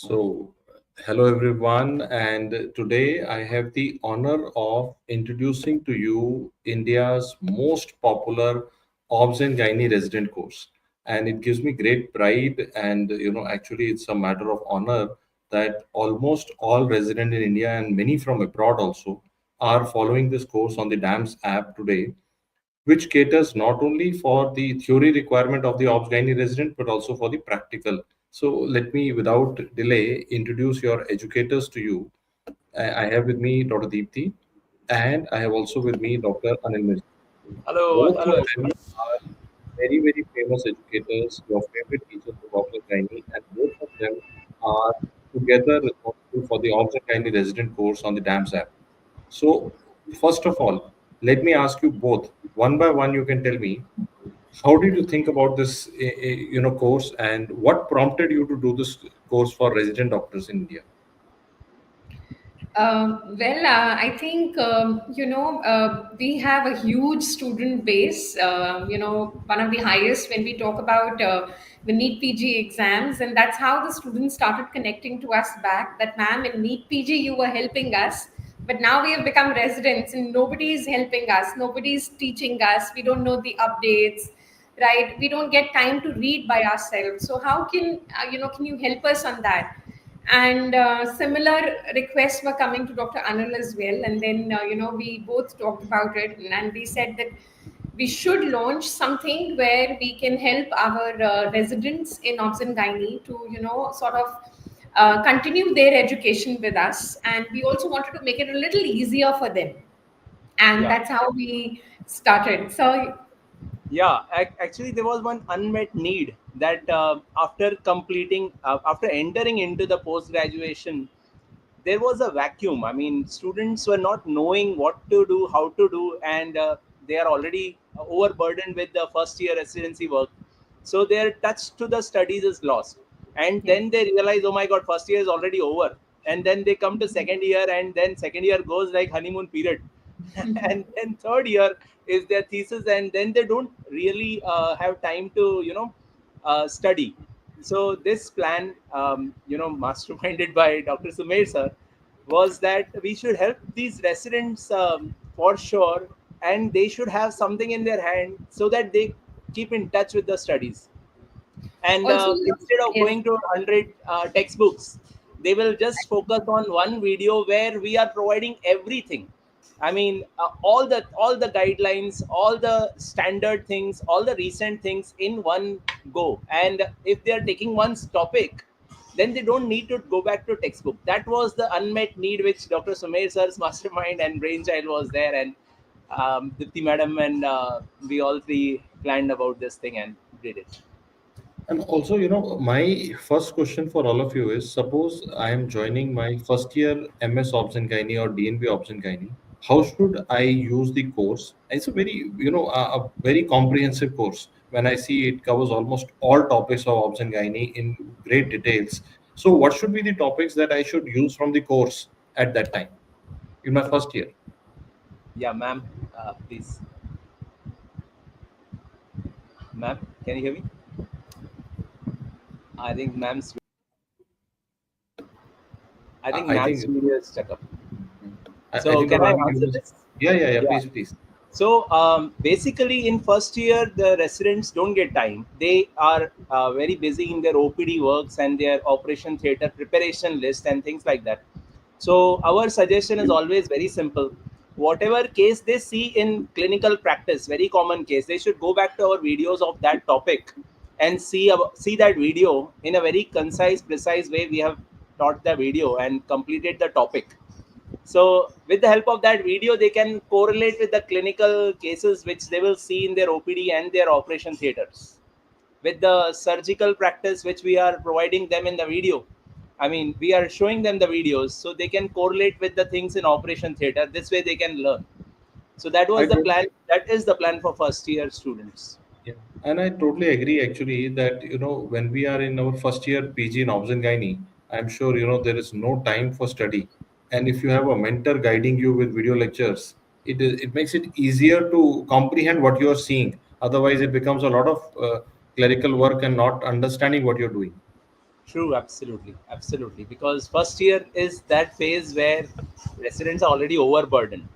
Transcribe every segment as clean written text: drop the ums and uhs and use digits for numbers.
So, hello everyone, and today I have the honor of introducing to you India's most popular ObsGyne resident course. And it gives me great pride, and actually, it's a matter of honor that almost all resident in India and many from abroad also are following this course on the DAMS app today, which caters not only for the theory requirement of the ObsGyne resident but also for the practical. So let me, without delay, introduce your educators to you. I have with me Dr. Deepthi, and I have also with me Dr. Anil Mirza. Hello, Both hello of them everyone. are very, very famous educators, your favorite teachers of ObsGyne, and both of them are together responsible for the ObsGyne resident course on the DAMS app. So, first of all, let me ask you both, one by one. You can tell me, how did you think about this course, and what prompted you to do this course for resident doctors in India? I think, we have a huge student base, one of the highest when we talk about the NEET PG exams. And that's how the students started connecting to us back that, ma'am, in NEET PG, you were helping us. But now we have become residents and nobody is helping us. Nobody's teaching us. We don't know the updates, right? We don't get time to read by ourselves. So how can you help us on that? And similar requests were coming to Dr. Anil as well. And then, we both talked about it, and we said that we should launch something where we can help our residents in Obs and Gynae to, sort of continue their education with us. And we also wanted to make it a little easier for them. And Yeah, that's how we started. So, Actually, there was one unmet need that after entering into the post graduation, there was a vacuum. I mean, students were not knowing what to do, how to do, and they are already overburdened with the first year residency work. So their touch to the studies is lost. And yes. then they realize, oh my God, first year is already over. And then they come to second year, and then second year goes like honeymoon period. And then third year is their thesis, and then they don't really have time to, study. So this plan, masterminded by Dr. Sumer sir, was that we should help these residents for sure, and they should have something in their hand so that they keep in touch with the studies. And Also, instead of yes. going to 100 textbooks, they will just focus on one video where we are providing everything. I mean, all the guidelines, all the standard things, all the recent things in one go. And if they are taking one topic, then they don't need to go back to textbook. That was the unmet need which Dr. Sumer sir's mastermind and brainchild was there. And Dipti madam and we all three planned about this thing and did it. And also, my first question for all of you is, suppose I am joining my first year MS Obs and Gynae or DNB Obs and Gynae. How should I use the course? It's a very, a very comprehensive course. When I see it covers almost all topics of Obs and Gynae in great details. So, what should be the topics that I should use from the course at that time in my first year? Yeah, ma'am, please. Ma'am, can you hear me? I think ma'am's. I think I ma'am's think video is stuck up. I So think can Dr. I Anil answer was, this? yeah, Yeah. please, please. So basically, in first year, the residents don't get time. They are very busy in their OPD works and their operation theater preparation list and things like that. So our suggestion is always very simple. Whatever case they see in clinical practice, very common case, they should go back to our videos of that topic and see that video in a very concise, precise way. We have taught the video and completed the topic. So with the help of that video, they can correlate with the clinical cases which they will see in their OPD and their operation theaters. With the surgical practice which we are providing them in the video, I mean, we are showing them the videos so they can correlate with the things in operation theater. This way they can learn. So that I was the plan. totally That is the plan for first year students. Yeah, and I totally agree actually that when we are in our first year PG in Obs and Gynae, I'm sure there is no time for study. And if you have a mentor guiding you with video lectures, it makes it easier to comprehend what you are seeing. Otherwise, it becomes a lot of clerical work and not understanding what you're doing. True, absolutely, absolutely. Because first year is that phase where residents are already overburdened.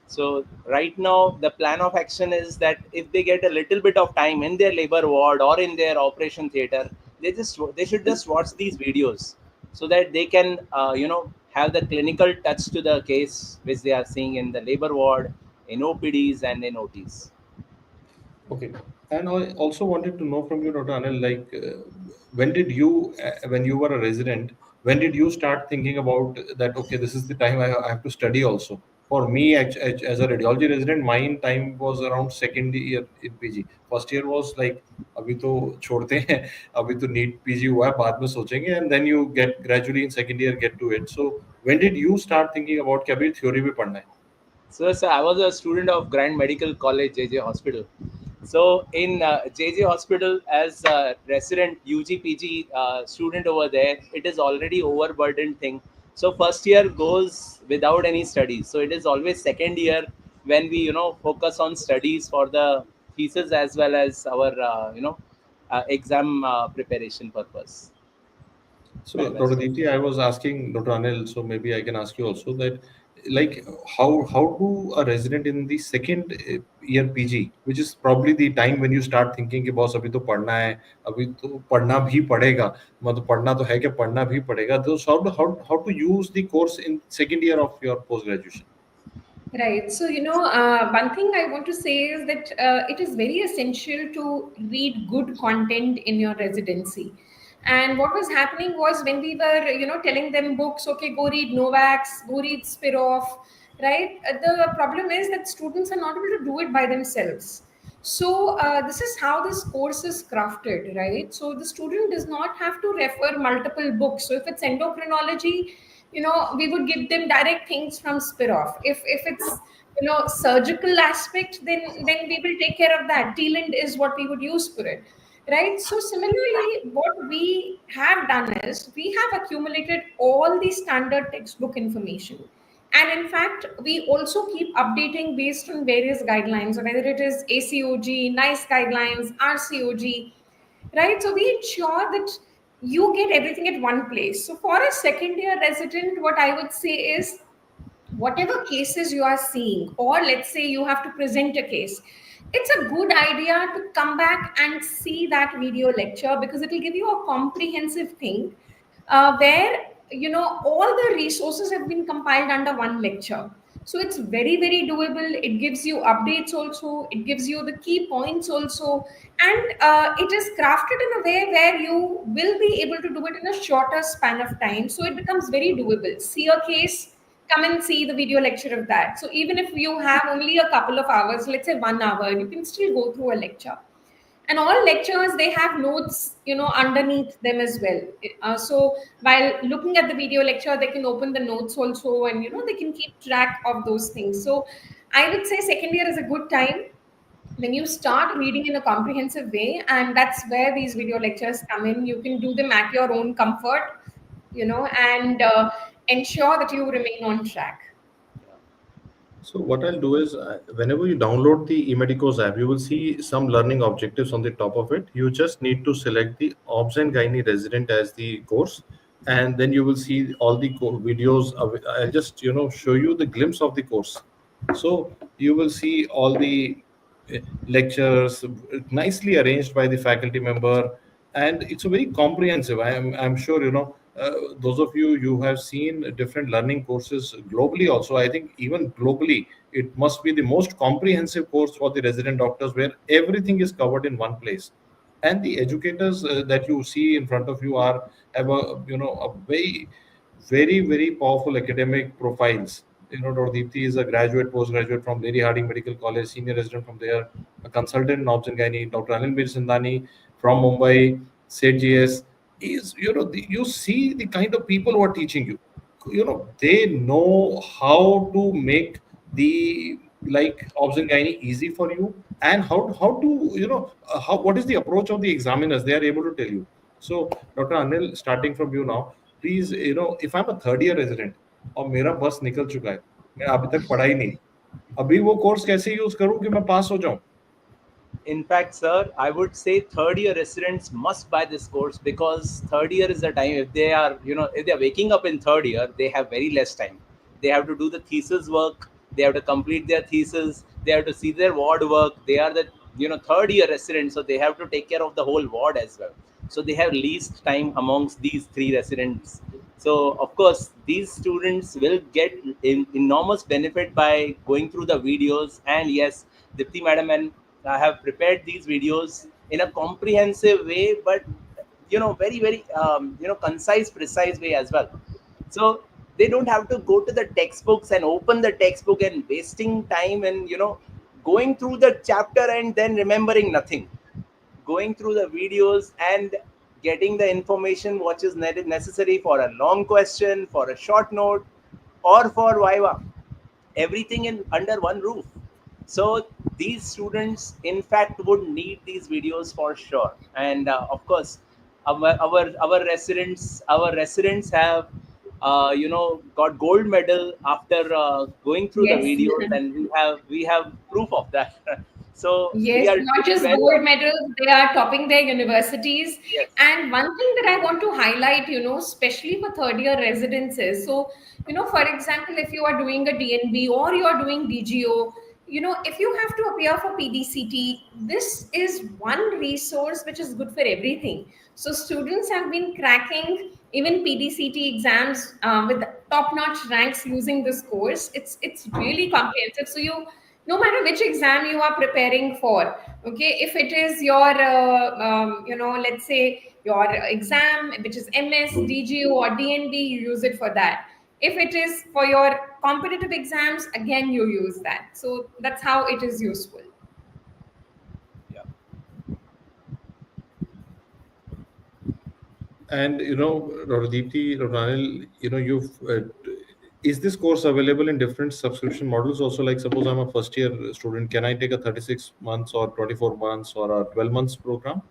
So right now, the plan of action is that if they get a little bit of time in their labor ward or in their operation theater, they should just watch these videos so that they can have the clinical touch to the case which they are seeing in the labor ward, in OPDs and in OTs. Okay. And I also wanted to know from you, Dr. Anil, like when did you, when you were a resident, when did you start thinking about that, okay, this is the time I have to study also? For me, as a radiology resident, mine time was around second year in PG. First year was like, अभी तो छोड़ते हैं अभी तो NEET PG हुआ है बाद में सोचेंगे and then you get gradually in second year get to it. So when did you start thinking about कि अभी theory भी पढ़ना है? So I was a student of Grand Medical College, JJ Hospital. So in JJ Hospital, as a resident UG/PG student over there, it is already overburdened thing. So first year goes without any studies. So it is always second year when we focus on studies for the thesis as well as our exam preparation purpose. So, Dr. Deepti, I was asking Dr. Anil, so maybe I can ask you also that, like, how do a resident in the second year PG, which is probably the time when you start thinking कि boss अभी तो पढ़ना है, अभी तो पढ़ना भी पड़ेगा, मतलब पढ़ना तो है कि पढ़ना भी पड़ेगा. तो how to use the course in second year of your post graduation? Right. So, one thing I want to say is that it is very essential to read good content in your residency. And what was happening was when we were, telling them books, okay, go read Novax, go read Spiroff, right? The problem is that students are not able to do it by themselves. So, this is how this course is crafted, right? So, the student does not have to refer multiple books. So, if it's endocrinology, we would give them direct things from Spiroff. If it's surgical aspect, then we will take care of that. Teland is what we would use for it, right? So similarly, what we have done is we have accumulated all the standard textbook information, and in fact we also keep updating based on various guidelines, whether it is ACOG, NICE guidelines, RCOG, right? So we ensure that you get everything at one place. So for a second year resident, what I would say is whatever cases you are seeing, or let's say you have to present a case, it's a good idea to come back and see that video lecture because it will give you a comprehensive thing where all the resources have been compiled under one lecture. So it's very very doable. It gives you updates also, it gives you the key points also, and it is crafted in a way where you will be able to do it in a shorter span of time, so it becomes very doable. See a case, come and see the video lecture of that. So even if you have only a couple of hours, let's say 1 hour, you can still go through a lecture. And all lectures, they have notes underneath them as well. So while looking at the video lecture, they can open the notes also, and they can keep track of those things. So I would say second year is a good time when you start reading in a comprehensive way, and that's where these video lectures come in. You can do them at your own comfort, and ensure that you remain on track. So what I'll do is, whenever you download the eMedicoz app, you will see some learning objectives on the top of it. You just need to select the Obs and Gynae resident as the course, and then you will see all the videos. I'll just show you the glimpse of the course. So you will see all the lectures nicely arranged by the faculty member, and it's a very comprehensive. I'm sure those of you have seen different learning courses globally also. I think even globally it must be the most comprehensive course for the resident doctors where everything is covered in one place, and the educators that you see in front of you are have a very powerful academic profiles. Dr. Deepti is a graduate, postgraduate from Lady Harding Medical College, senior resident from there, a consultant in Obs and Gynae. Dr. Anil Mir Sindani from Mumbai, SETGS, is, you see the kind of people who are teaching you. They know how to make the like Obs and Gynae easy for you, and how to, how what is the approach of the examiners. They are able to tell you. So, Dr. Anil, starting from you now, please if I am a third year resident और मेरा बस निकल चुका है, मैं अभी तक पढ़ा ही नहीं, अभी वो कोर्स कैसे यूज करूं कि मैं पास हो जाऊं? In fact, sir, I would say third year residents must buy this course, because third year is the time, if they are, if they are waking up in third year, they have very less time. They have to do the thesis work, they have to complete their thesis, they have to see their ward work. They are the, third year residents, so they have to take care of the whole ward as well. So they have least time amongst these three residents. So of course, these students will get enormous benefit by going through the videos. And yes, Dipti madam and I have prepared these videos in a comprehensive way, but very very concise, precise way as well. So they don't have to go to the textbooks and open the textbook and wasting time and going through the chapter and then remembering nothing. Going through the videos and getting the information what is necessary for a long question, for a short note, or for viva, everything in under one roof. So these students in fact would need these videos for sure. And of course, our residents have got gold medal after going through the Yes. videos, and we have proof of that. So we Yes, are not doing just well. gold medals, they are topping their universities. Yes. And one thing that I want to highlight, especially for third year residences. So, for example, if you are doing a DNB or you are doing DGO, if you have to appear for PDCT, this is one resource which is good for everything. So, students have been cracking even PDCT exams with top-notch ranks using this course. It's really comprehensive. So no matter which exam you are preparing for, okay, if it is your let's say your exam which is MS, DGO or DNB, you use it for that. If it is for your competitive exams, again you use that. So that's how it is useful. Yeah. And Rodipti, Ronanil, is this course available in different subscription models also? Like, suppose I'm a first year student, can I take a 36 months or 24 months or a 12 months program?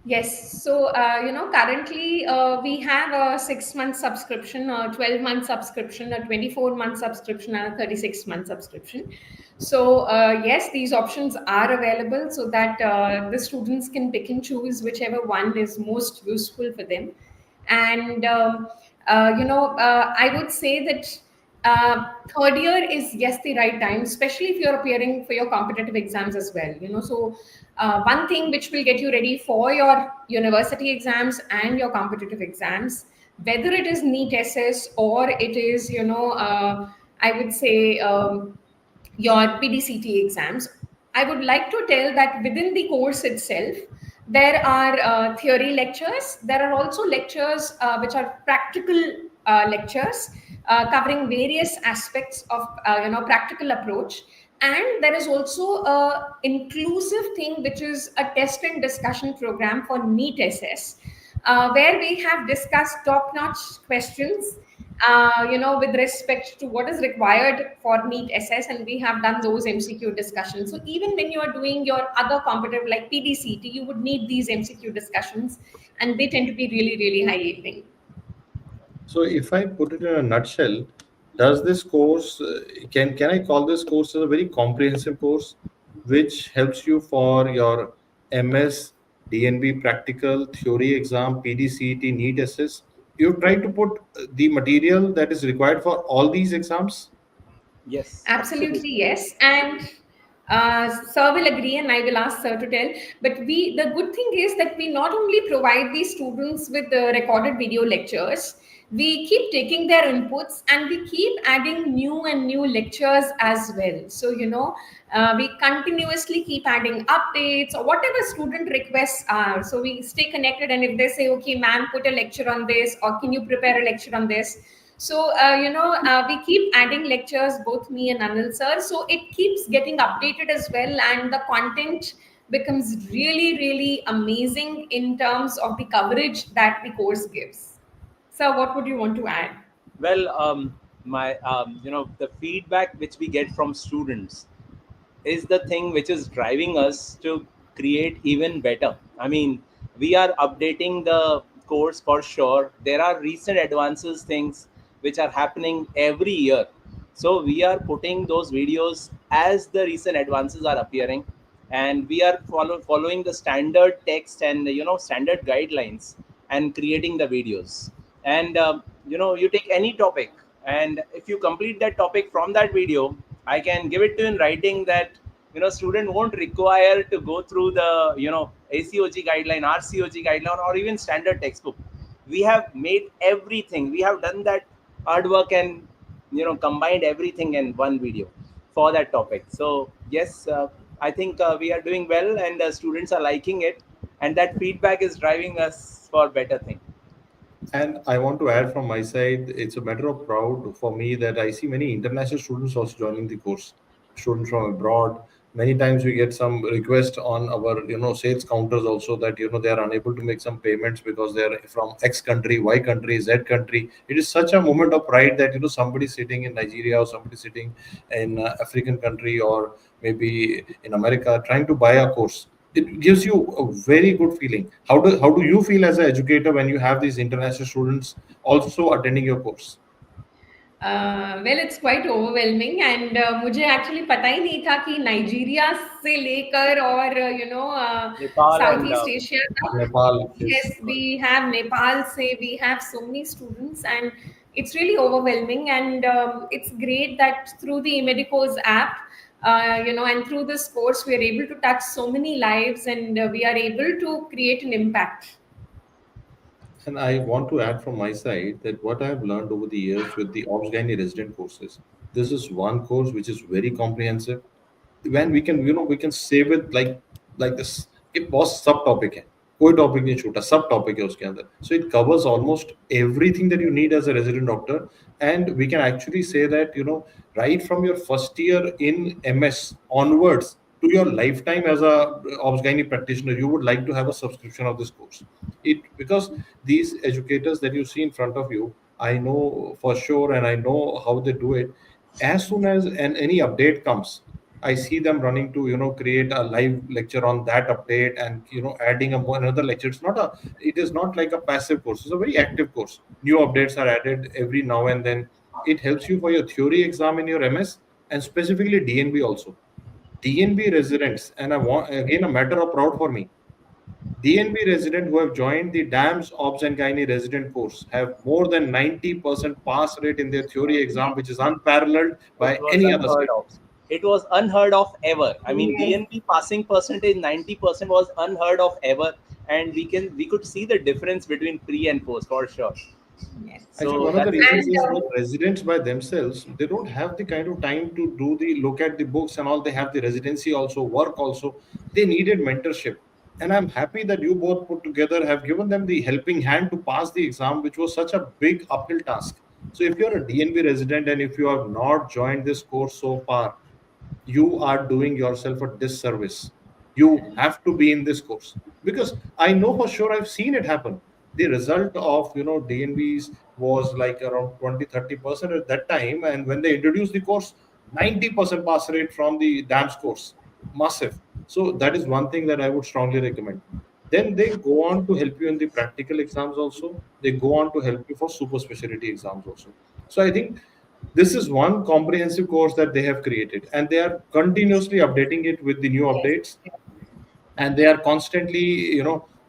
Yes. So, currently we have a 6 month subscription, a 12-month subscription, a 24-month subscription, and a 36-month subscription. So, yes, these options are available so that the students can pick and choose whichever one is most useful for them. And, I would say that third year is, yes, the right time, especially if you're appearing for your competitive exams as well. So one thing which will get you ready for your university exams and your competitive exams, whether it is NEET SS or it is, I would say your PDCT exams, I would like to tell that within the course itself, there are theory lectures. There are also lectures which are practical lectures covering various aspects of practical approach. And there is also a inclusive thing which is a test and discussion program for NEET SS, where we have discussed top-notch questions, with respect to what is required for NEET SS, and we have done those MCQ discussions. So even when you are doing your other competitive like PDCT, you would need these MCQ discussions, and they tend to be really, really high yielding. So if I put it in a nutshell, does this course can I call this course as a very comprehensive course, which helps you for your MS, DNB practical, theory exam, PDCET, NEET SS? You try to put the material that is required for all these exams. Yes, Absolutely, absolutely. yes. And Sir will agree, and I will ask Sir to tell. But the good thing is that we not only provide these students with the recorded video lectures, we keep taking their inputs and we keep adding new and new lectures as well. So, we continuously keep adding updates or whatever student requests are. So, we stay connected. And if they say, okay, ma'am, put a lecture on this, or can you prepare a lecture on this? So, we keep adding lectures, both me and Anil sir. So it keeps getting updated as well, and the content becomes really, really amazing in terms of the coverage that the course gives. So, what would you want to add? Well, my the feedback which we get from students is the thing which is driving us to create even better. I mean, we are updating the course for sure. There are recent advances things which are happening every year. So we are putting those videos as the recent advances are appearing. and we are following the standard text and standard guidelines and creating the videos. And you take any topic, and if you complete that topic from that video, I can give it to you in writing that student won't require to go through the ACOG guideline, RCOG guideline, or even standard textbook. We have made everything, we have done that hard work, and combined everything in one video for that topic. So yes, I think we are doing well, and students are liking it, and that feedback is driving us for better thing. And I want to add from my side, it's a matter of proud for me that I see many international students also joining the course, students from abroad. Many times we get some request on our, sales counters also that, they are unable to make some payments because they are from X country, Y country, Z country. It is such a moment of pride that, somebody sitting in Nigeria or somebody sitting in African country or maybe in America trying to buy a course. It gives you a very good feeling. How do you feel as an educator when you have these international students also attending your course? Well it's quite overwhelming and मुझे actually पता ही नहीं था कि Nigeria से लेकर और Nepal south and east Asia तक. Nepal Yes, is we have Nepal say we have so many students, and it's really overwhelming, and it's great that through the EdMedicoz app, and through this course we are able to touch so many lives, and we are able to create an impact. And I want to add from my side that what I have learned over the years with the ObsGyne resident courses, this is one course which is very comprehensive. When we can save it like this, कि बहुत सब topic है, कोई topic नहीं छूटा, सब topic है उसके अंदर. So it covers almost everything that you need as a resident doctor. And we can actually say that, right from your first year in MS onwards to your lifetime as a obsgyne practitioner, you would like to have a subscription of this course. It because these educators that you see in front of you, I know for sure, and I know how they do it. As soon as any update comes, I see them running to create a live lecture on that update, and adding another lecture. It is not like a passive course. It's a very active course. New updates are added every now and then. It helps you for your theory exam in your MS, and specifically DNB also. DNB residents, and I want again a matter of proud for me. DNB residents who have joined the DAMS Obs and Gynae resident course have more than 90% pass rate in their theory exam, which is unparalleled It by was any other unheard state. of. It was unheard of ever. I mean, Yes, DNP passing percentage 90% was unheard of ever, and we could see the difference between pre and post for sure. yes. Actually, So one of the that is reasons And is that residents by themselves, they don't have the kind of time to do the look at the books and all. They have the residency also, work also. They needed mentorship. And I'm happy that you both put together have given them the helping hand to pass the exam, which was such a big uphill task. So if you're a DNB resident and if you have not joined this course so far, you are doing yourself a disservice. You have to be in this course because I know for sure I've seen it happen. The result of DNBs was like around 20-30% at that time, and when they introduced the course, 90% pass rate from the DAMS course, massive. So that is one thing that I would strongly recommend. Then they go on to help you in the practical exams also. They go on to help you for super specialty exams also. So I think this is one comprehensive course that they have created, and they are continuously updating it with the new yes, updates, and they are constantly,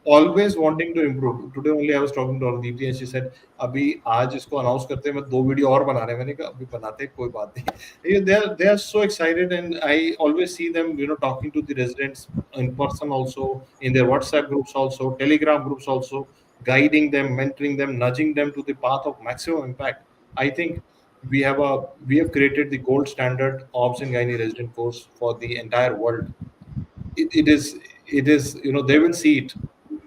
always wanting to improve. Today only I was talking to Deepti, and she said, "अभी आज इसको announce करते हैं, मैं 2 video और बना रहे हैं." मैंने कहा अभी बनाते हैं, कोई बात नहीं. They are so excited, and I always see them, talking to the residents in person also, in their WhatsApp groups also, Telegram groups also, guiding them, mentoring them, nudging them to the path of maximum impact. I think we have created the gold standard Obs and Gynae resident course for the entire world. It is they will see it,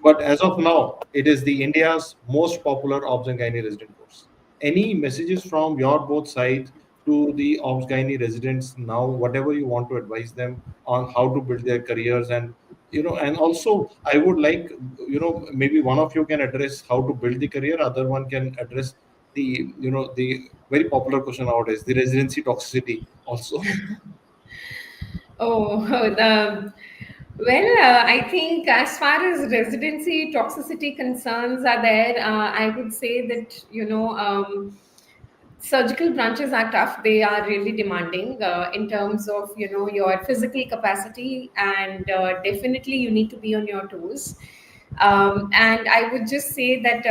but as of now it is the India's most popular obs and gynae resident course. Any messages from your both sides to the obs gynae residents now, whatever you want to advise them on how to build their careers? And and also I would like, maybe one of you can address how to build the career, other one can address the the very popular question nowadays, the residency toxicity also. oh, the I think as far as residency toxicity concerns are there, I would say that surgical branches are tough. They are really demanding in terms of your physical capacity, and definitely you need to be on your toes. And I would just say that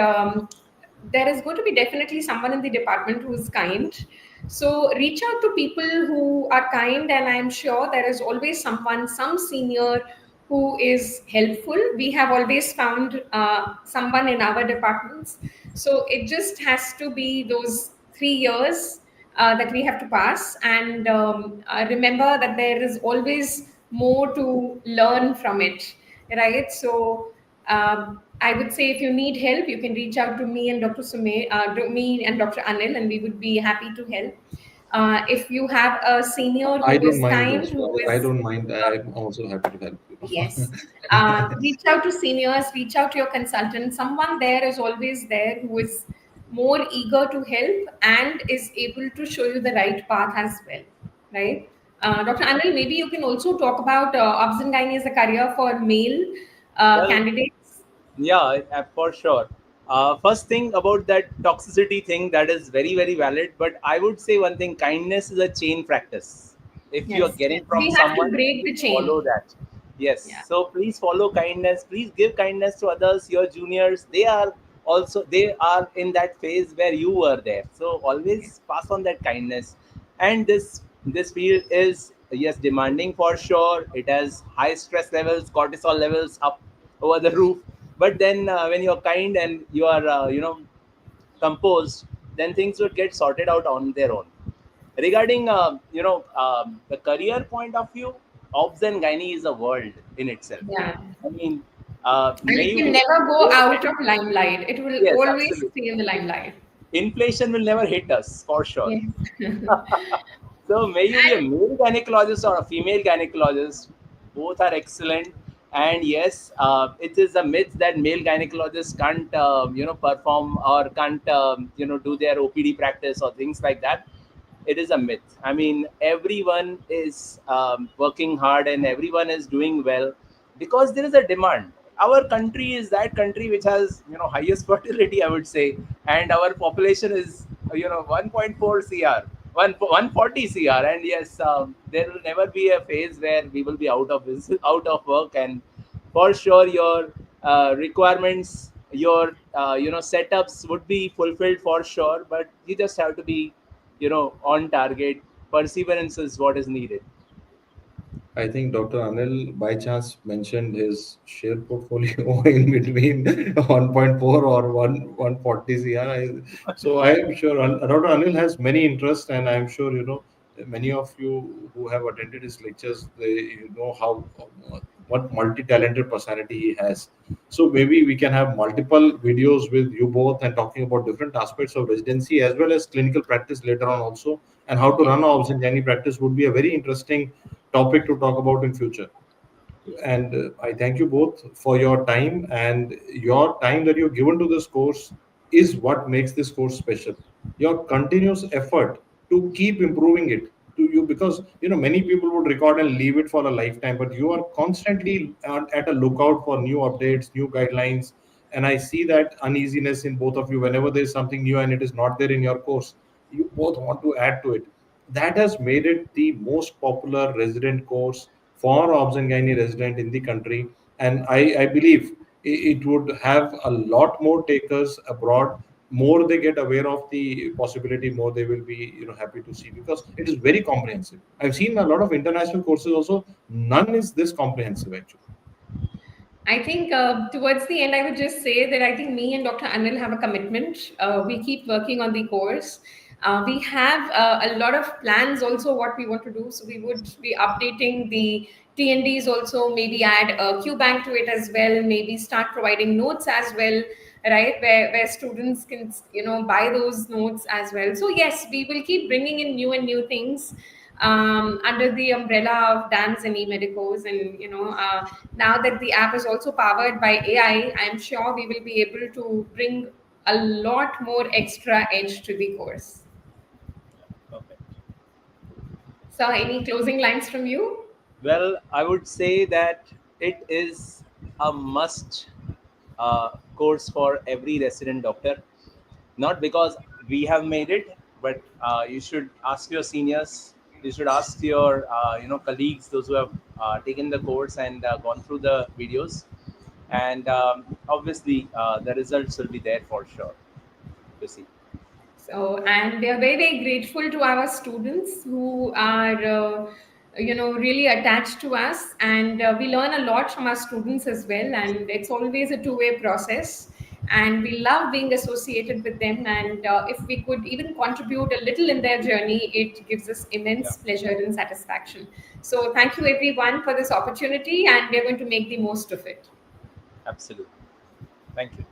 there is going to be definitely someone in the department who is kind. So reach out to people who are kind, and I'm sure there is always someone, some senior who is helpful. We have always found someone in our departments. So it just has to be those 3 years that we have to pass. And remember that there is always more to learn from it, right? So I would say if you need help, you can reach out to me and Dr. to me and Dr. Anil, and we would be happy to help. If you have a senior I who don't is mind kind, also. who I is don't mind. I'm also happy to help yes, you. reach out to seniors, reach out to your consultant. Someone there is always there who is more eager to help and is able to show you the right path as well, right? Dr. Anil, maybe you can also talk about ObsGyne as a career for male Well, candidates. yeah, for sure. First thing about that toxicity thing, that is very, very valid. But I would say one thing: kindness is a chain practice. If you are Yes, getting from we have to someone, break the please follow chain. that. Yes. Yeah. So please follow kindness. Please give kindness to others. Your juniors, they are in that phase where you were there. So always pass on that kindness. And this field is, yes, demanding for sure. It has high stress levels, cortisol levels up over the roof. But then when you're kind and you are composed, then things would get sorted out on their own. Regarding the career point of view, obs and gynae is a world in itself. Yeah. I mean, And may it you will be never go more out than, of limelight. It will yes, always absolutely. stay in the limelight. Inflation will never hit us for sure. Yes. So may you be a male gynecologist or a female gynecologist, both are excellent. And yes, it is a myth that male gynecologists can't, perform or can't, do their OPD practice or things like that. It is a myth. I mean, everyone is working hard and everyone is doing well because there is a demand. Our country is that country which has highest fertility, I would say, and our population is 1.4 cr, 140 cr, and yes, there will never be a phase where we will be out of work, and for sure your requirements, your setups would be fulfilled for sure, but you just have to be on target. Perseverance is what is needed. I think Dr. Anil by chance mentioned his share portfolio in between 1.4 or 140 CR. So I am sure Dr. Anil has many interests, and I'm sure many of you who have attended his lectures, they know how what multi-talented personality he has. So maybe we can have multiple videos with you both and talking about different aspects of residency as well as clinical practice later on also, and how to Yes. run a obs and gynae practice would be a very interesting topic to talk about in future. And I thank you both for your time, and your time that you've given to this course is what makes this course special. Your continuous effort to keep improving it to you, because many people would record and leave it for a lifetime, but you are constantly at a lookout for new updates, new guidelines. And I see that uneasiness in both of you. Whenever there's something new and it is not there in your course, you both want to add to it. That has made it the most popular resident course for obs and gynae resident in the country. And I believe it would have a lot more takers abroad. More they get aware of the possibility, more they will be happy to see, because it is very comprehensive. I've seen a lot of international courses also. None is this comprehensive actually. I think towards the end, I would just say that I think me and Dr. Anil have a commitment. We keep working on the course. We have a lot of plans also what we want to do. So we would be updating the TNDs also, maybe add a Q bank to it as well, maybe start providing notes as well, right? Where students can, buy those notes as well. So yes, we will keep bringing in new and new things under the umbrella of DAMS and eMedicoz. And now that the app is also powered by AI, I'm sure we will be able to bring a lot more extra edge to the course. Perfect. So, any closing lines from you? Well, I would say that it is a must course for every resident doctor, not because we have made it, but you should ask your seniors. You should ask your colleagues, those who have taken the course and gone through the videos, and obviously the results will be there for sure to see. So, and we are very, very grateful to our students who are, really attached to us. And we learn a lot from our students as well. And it's always a two-way process. And we love being associated with them. And if we could even contribute a little in their journey, it gives us Yeah, immense pleasure and satisfaction. So, thank you everyone for this opportunity. And we're going to make the most of it. absolutely. Thank you.